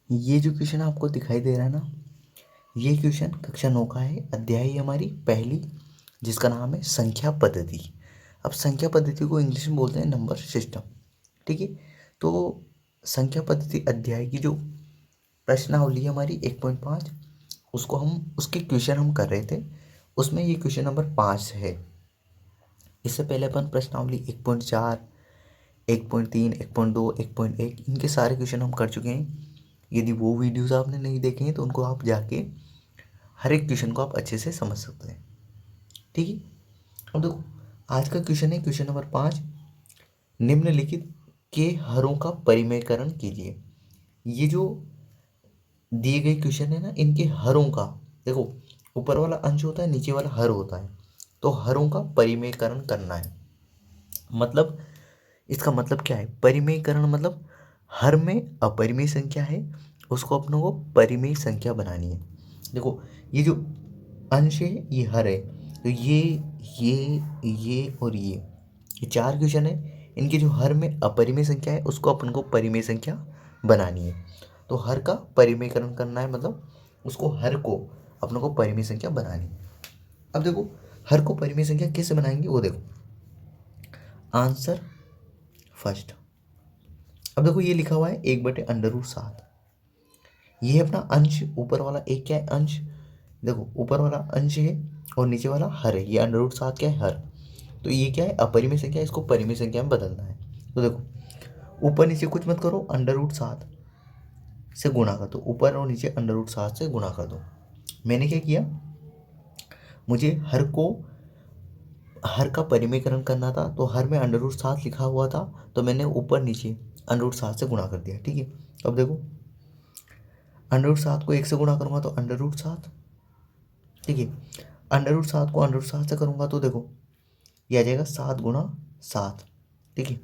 ये जो क्वेश्चन आपको दिखाई दे रहा है ना, ये क्वेश्चन कक्षा 9 का है, अध्याय हमारी पहली, जिसका नाम है संख्या पद्धति। अब संख्या पद्धति को इंग्लिश में बोलते हैं नंबर सिस्टम। ठीक है, तो संख्या पद्धति अध्याय की जो प्रश्नावली है हमारी 1.5, उसको हम उसके क्वेश्चन हम कर रहे थे, उसमें ये क्वेश्चन नंबर 5 है। इससे पहले अपन प्रश्नावली 1.4, 1.3, 1.2, 1.1 इनके सारे क्वेश्चन हम कर चुके हैं। यदि वो वीडियोस आपने नहीं देखे हैं तो उनको आप जाके हर एक क्वेश्चन को आप अच्छे से समझ सकते हैं। ठीक है, अब देखो आज का क्वेश्चन है क्वेश्चन नंबर 5, निम्नलिखित के हरों का परिमेयकरण कीजिए। ये जो दिए गए क्वेश्चन है ना, इनके हरों का, देखो ऊपर वाला अंश होता है, नीचे वाला हर होता है, तो हरों का परिमेयकरण करना है। मतलब इसका मतलब क्या है, परिमेयकरण मतलब हर में अपरिमेय संख्या है, उसको अपनों को परिमेय संख्या बनानी है। देखो ये जो अंश है ये हर है, तो ये और ये चार क्वेश्चन है, इनके जो हर में अपरिमेय संख्या है उसको अपन को परिमेय संख्या बनानी है। तो हर का परिमेयकरण करना है, मतलब उसको हर को अपनों को परिमेय संख्या बनानी है। अब देखो हर को परिमेय संख्या कैसे बनाएंगे वो देखो, आंसर फर्स्ट। अब देखो ये लिखा हुआ है 1/√7, ये अपना अंश, ऊपर वाला एक क्या है अंश, देखो ऊपर वाला अंश है और नीचे वाला हर है, ये √7 क्या है हर, तो ये क्या है अपरिमेय संख्या है, इसको परिमेय संख्या में बदलना है। तो देखो ऊपर नीचे कुछ मत करो, √7 से गुणा कर दो, ऊपर और नीचे √7 से गुणा कर दो। मैंने क्या किया, मुझे हर का परिमेयकरण करना था, तो हर में √7 लिखा हुआ था, तो मैंने ऊपर नीचे √7 से गुणा कर दिया। ठीक है, अब देखो √7 को 1 से गुणा करूंगा तो √7, ठीक है, √7 को √7 से करूंगा तो देखो ये आ जाएगा 7 × 7, ठीक है,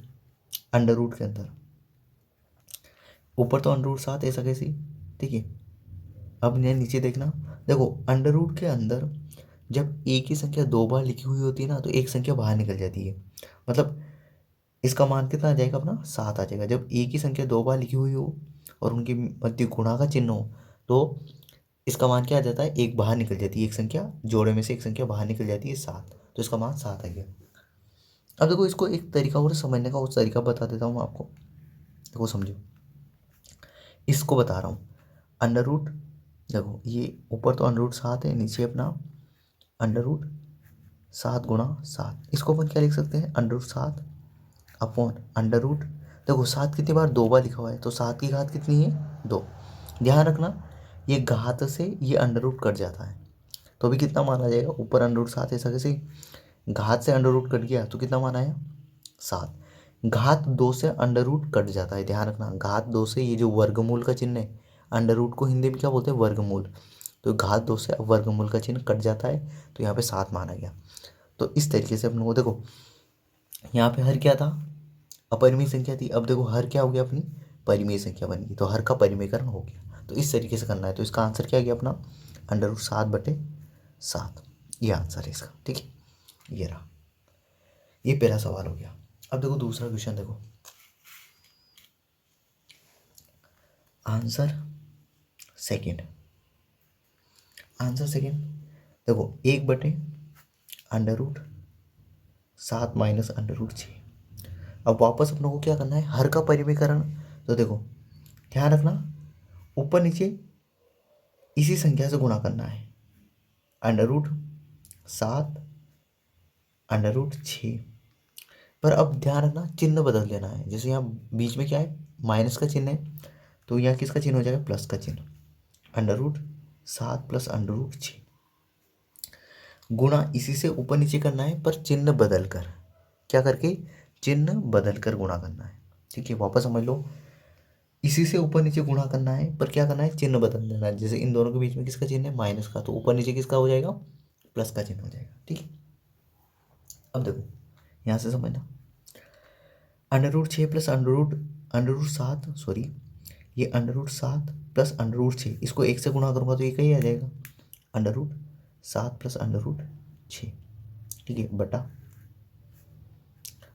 अंडर रूट के अंदर, ऊपर तो √7 ऐसा कैसी, ठीक है। अब ये नीचे देखना, देखो अंडर रूट के अंदर जब एक ही संख्या दो बार लिखी हुई होती है ना, तो एक संख्या बाहर निकल जाती है, मतलब इसका मान कितना आ जाएगा अपना 7 आ जाएगा। जब एक ही संख्या दो बार लिखी हुई हो और उनके मध्य गुणा का चिन्ह हो, तो इसका मान क्या आ जाता है, एक बाहर निकल जाती है, एक संख्या जोड़े में से एक संख्या बाहर निकल जाती है 7, तो इसका मान 7 आ गया। अब देखो इसको एक तरीका और समझने का, उस तरीका बता देता हूँ आपको, देखो समझो, इसको बता रहा हूँ। अंडर रूट, देखो ये ऊपर तो √7 है, नीचे अपना √7 × 7, इसको अपन क्या लिख सकते हैं, √7 अपॉन अंडर रूट, देखो 7 कितनी बार, दो बार लिखा हुआ है, तो 7 की घात कितनी है 2। ध्यान रखना ये घात से ये अंडर रूट कट जाता है, तो अभी कितना मान आ जाएगा, ऊपर √7 ऐसा कैसे, घात से अंडर रूट कट गया तो कितना मान आया 7। घात 2 से अंडर रूट कट जाता है, ध्यान रखना घात 2 से, ये जो वर्गमूल का चिन्ह है, अंडर रूट को हिंदी में क्या बोलते हैं, वर्गमूल, तो घात 2 से वर्गमूल का चिन्ह कट जाता है, तो यहाँ पे 7 माना गया। तो इस तरीके से अपन को देखो, यहाँ पे हर क्या था, अपरिमेय संख्या थी, अब देखो हर क्या हो गया, अपनी परिमेय संख्या बन गई, तो हर का परिमेयकरण हो गया। तो इस तरीके से करना है, तो इसका आंसर क्या आ गया अपना, √7/7, ये आंसर है इसका। ठीक है, ये रहा, ये पहला सवाल हो गया। अब देखो दूसरा क्वेश्चन, देखो आंसर सेकंड, आंसर सेकंड, देखो 1/√7 माइनस √6। अब वापस अपनों को क्या करना है, हर का परिमेयकरण, तो देखो ध्यान रखना ऊपर नीचे इसी संख्या से गुणा करना है, √7 √6, पर अब ध्यान रखना चिन्ह बदल देना है, जैसे यहाँ बीच में क्या है, माइनस का चिन्ह है, तो यहाँ किसका चिन्ह हो जाएगा, प्लस का चिन्ह, √7 प्लस √6, गुणा इसी से ऊपर नीचे करना है, पर चिन्ह बदल कर, क्या करके, चिन्ह बदल कर गुणा करना है। ठीक है, वापस समझ लो, इसी से ऊपर नीचे गुणा करना है, पर क्या करना है, चिन्ह बदल देना है, जैसे इन दोनों के बीच में किसका चिन्ह है, माइनस का, तो ऊपर नीचे किसका हो जाएगा, प्लस का चिन्ह हो जाएगा। ठीक है, अब देखो यहाँ से समझना, √6 प्लस √7, सॉरी, ये √7 प्लस √6, इसको एक से गुणा करूंगा तो ये कहीं आ जाएगा, √7 प्लस √6, ठीक है, बटा,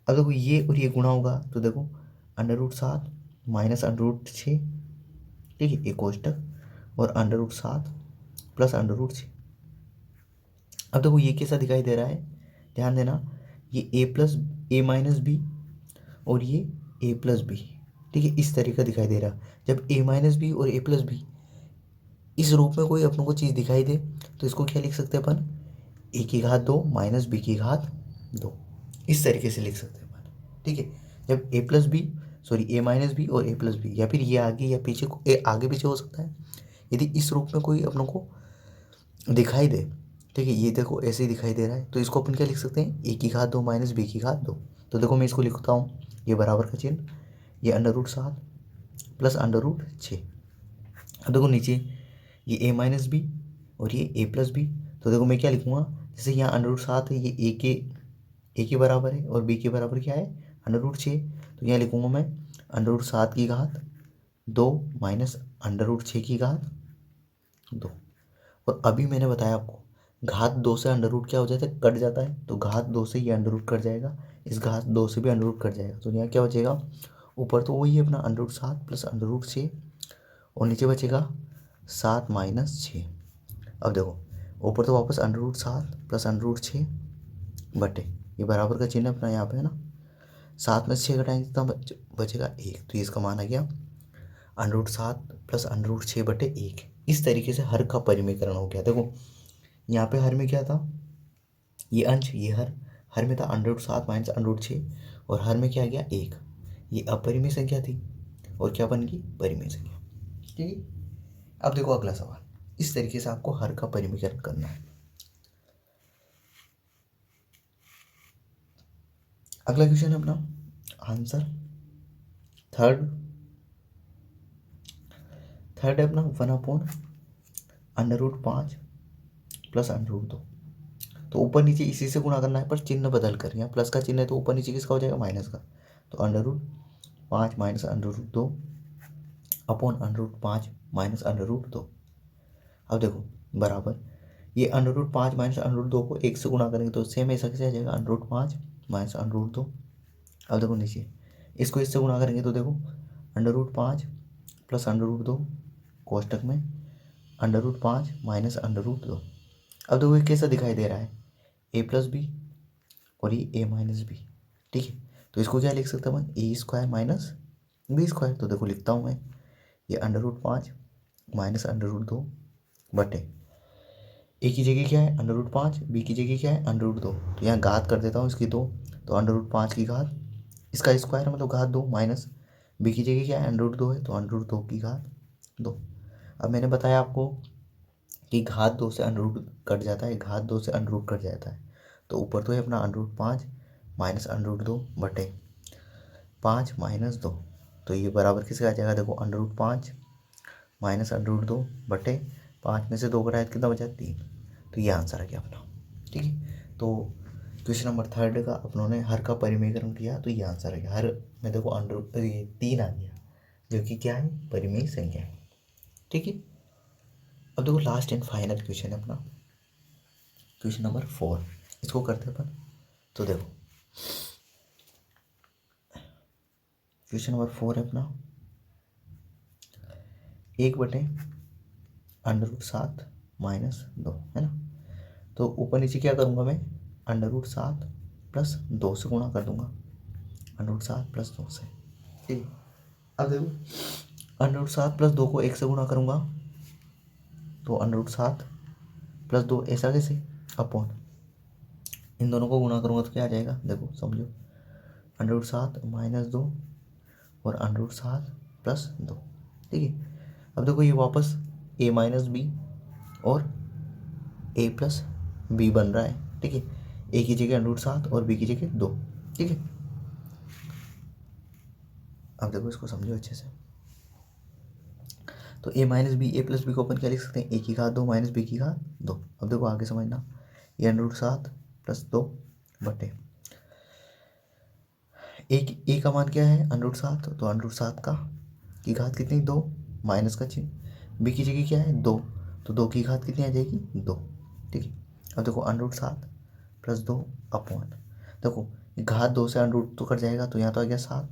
अब देखो ये और ये गुणा होगा, तो देखो √7 माइनस √6, ठीक है, एक कोष्टक और under root 7 plus under root 6। अब देखो ये कैसा दिखाई दे रहा है, ध्यान देना, ये a+a-b और ये a+b, ठीक है, इस तरीके का दिखाई दे रहा है। जब a-b और a+b इस रूप में कोई अपनों को चीज़ दिखाई दे तो इसको क्या लिख सकते हैं अपन, a⁻² माइनस b⁻², इस तरीके से लिख सकते हैं अपन, ठीक है। जब a+b और a+b या फिर ये आगे या पीछे आगे पीछे हो सकता है, यदि इस रूप में कोई अपनों को दिखाई दे, ठीक है, ये देखो ऐसे ही दिखाई दे रहा है, तो इसको अपन क्या लिख सकते हैं, a⁻² माइनस b⁻²। तो देखो मैं इसको लिखता हूँ, ये बराबर का चिन्ह, ये under root 7 plus under root 6। अब देखो नीचे ये a-b और ये a+b, तो देखो मैं क्या लिखूँगा, जैसे यहाँ अंडर रूट 7 है, ये a के बराबर है और b के बराबर क्या है, अंडर रूट 6, तो यहाँ लिखूँगा मैं अंडर रूट 7 की घात 2 माइनस अंडर रूट 6 की घात 2। और अभी मैंने बताया आपको घात 2 से अंडर रूट क्या हो जाता है, कट जाता है, तो घात 2 से ये अंडर रूट कट जाएगा, इस घात 2 से भी अंडर रूट कट जाएगा, तो यहाँ क्या बचेगा, ऊपर तो वही है अपना under root 7 plus under root 6 और नीचे बचेगा 7 माइनस 6। अब देखो ऊपर तो वापस under root 7 plus under root 6 बटे, ये बराबर का चिन्ह अपना यहाँ पे है ना, 7 में से 6 घटाएंगे तो बचेगा 1, तो ये इसका मान आ गया under root 7 plus under root 6 बटे 1। इस तरीके से हर का परिमीकरण हो गया। देखो यहाँ पे हर में क्या था, ये अंश, ये हर में था under root 7 minus under root 6 और हर में क्या आ गया 1, ये अपरिमेय संख्या थी और क्या बन गई, परिमेय संख्या, ठीक है। अब देखो अगला सवाल, इस तरीके से आपको हर का परिमीकरण करना है। अगला क्वेश्चन है अपना आंसर थर्ड है अपना 1/√5 प्लस अंडर रूट 2। तो ऊपर नीचे इसी से गुणा करना है, पर चिन्ह बदल कर, यहाँ प्लस का चिन्ह है तो ऊपर नीचे किसका हो जाएगा, माइनस का, तो under root 5 minus under root 2 upon under root 5 minus under root 2। अब देखो बराबर, ये under root 5 minus under root 2 को 1 से गुणा करेंगे तो सेम ऐसा कैसे आ जाएगा, under root 5 minus under root 2। अब देखो नीचे इसको इससे गुणा करेंगे तो देखो under root 5 plus under root 2 कोष्टक में under root 5 minus under root 2। अब देखो ये कैसा दिखाई दे रहा है, a+b और ये a-b, ठीक है, तो इसको क्या लिख सकते हैं अपन, a² माइनस b²। तो देखो लिखता हूँ मैं, ये under root 5 minus under root 2 बटे, a की जगह क्या है अंडर रूट 5, b की जगह क्या है अंडर रूट 2, तो यहाँ घात कर देता हूँ इसकी 2, तो अंडर रूट 5 की घात, इसका स्क्वायर मतलब घात 2 माइनस b की जगह क्या है अंडर रूट 2 है, तो अंडर रूट 2 की घात 2। अब मैंने बताया आपको कि घात 2 से अंडर रूट कट जाता है, घात 2 से अंडर रूट कट जाता है, तो ऊपर तो है अपना under root 5 minus under root 2 बटे 5 माइनस 2, तो ये बराबर किसके आ जाएगा, देखो under root 5 minus under root 2 बटे 5 में से 2 घटाए कितना बचा 3, तो ये आंसर आ गया अपना, ठीक है। तो क्वेश्चन नंबर थर्ड का अपनों ने हर का परिमेयकरण किया, तो ये आंसर है, हर में देखो अंडर ये 3 आ गया, जो कि क्या है, परिमेय संख्या है, ठीक है। अब देखो लास्ट एंड फाइनल क्वेश्चन है अपना क्वेश्चन नंबर 4, इसको करते अपन। तो देखो क्वेश्चन नंबर 4 है अपना 1/√7 माइनस 2, है ना, तो ऊपर नीचे क्या करूँगा मैं, अंडर रूट 7 प्लस 2 से गुणा कर दूंगा, अंडर रूट 7 प्लस 2 से, ठीक है। अब देखो अंडर रूट 7 प्लस 2 को 1 से गुणा करूँगा, तो अंडर रूट 7 प्लस 2 ऐसा कैसे, अपॉन इन दोनों को गुणा करूँगा तो क्या आ जाएगा, देखो समझो, अंडर रूट 7 माइनस 2 और अंडर रूट 7 प्लस 2, ठीक है। अब देखो ये वापस a-b और a+b बन रहा है, ठीक है, a की जगह अंडर रूट 7 और b की जगह 2, ठीक है। अब देखो इसको समझो अच्छे से, तो a-b a+b को अपन क्या लिख सकते हैं, a की घात 2 माइनस b की घात 2। अब देखो आगे समझना, ये अंडर रूट 7 प्लस 2 बटे a का मान क्या है अंडर रूट 7, तो अंडर रूट 7 की घात कितनी 2 माइनस का चिन्ह, b की जगह क्या है 2, तो 2 की घात कितनी आ जाएगी 2, ठीक है। अब देखो अंडर रूट 7 प्लस 2 अपॉन, देखो घात 2 से अंडर रूट तो कट जाएगा, तो यहाँ तो आ गया 7,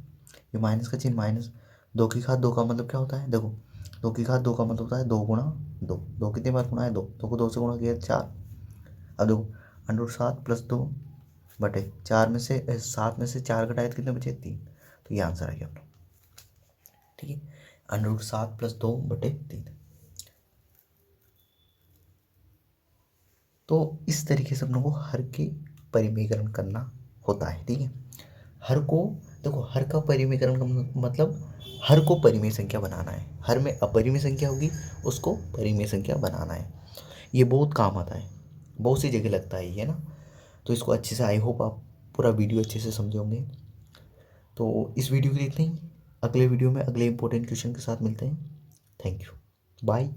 ये माइनस का चिन्ह माइनस 2 की घात 2 का मतलब क्या होता है, देखो 2 की घात 2 का मतलब होता है 2 गुणा 2। 2 कितनी बार गुणा है 2, 2 को 2 से गुणा किया 4। अब देखो अंडर 7 प्लस 2 बटे 4 में से 7 में से 4 घटाए तो कितने बचे 3। तो ये आंसर आ गया अपना। ठीक है, अंडर 7 प्लस 2 बटे 3। तो इस तरीके से अपनों को हर के परिमेयकरण करना होता है। ठीक है, हर को देखो, हर का परिमेयकरण का मतलब हर को परिमेय संख्या बनाना है। हर में अपरिमेय संख्या होगी, उसको परिमेय संख्या बनाना है। ये बहुत काम आता है, बहुत सी जगह लगता है ये, है ना। तो इसको अच्छे से, आई होप आप पूरा वीडियो अच्छे से समझे होंगे। तो इस वीडियो के लिए इतना ही। अगले वीडियो में अगले इंपॉर्टेंट क्वेश्चन के साथ मिलते हैं। Thank you, bye.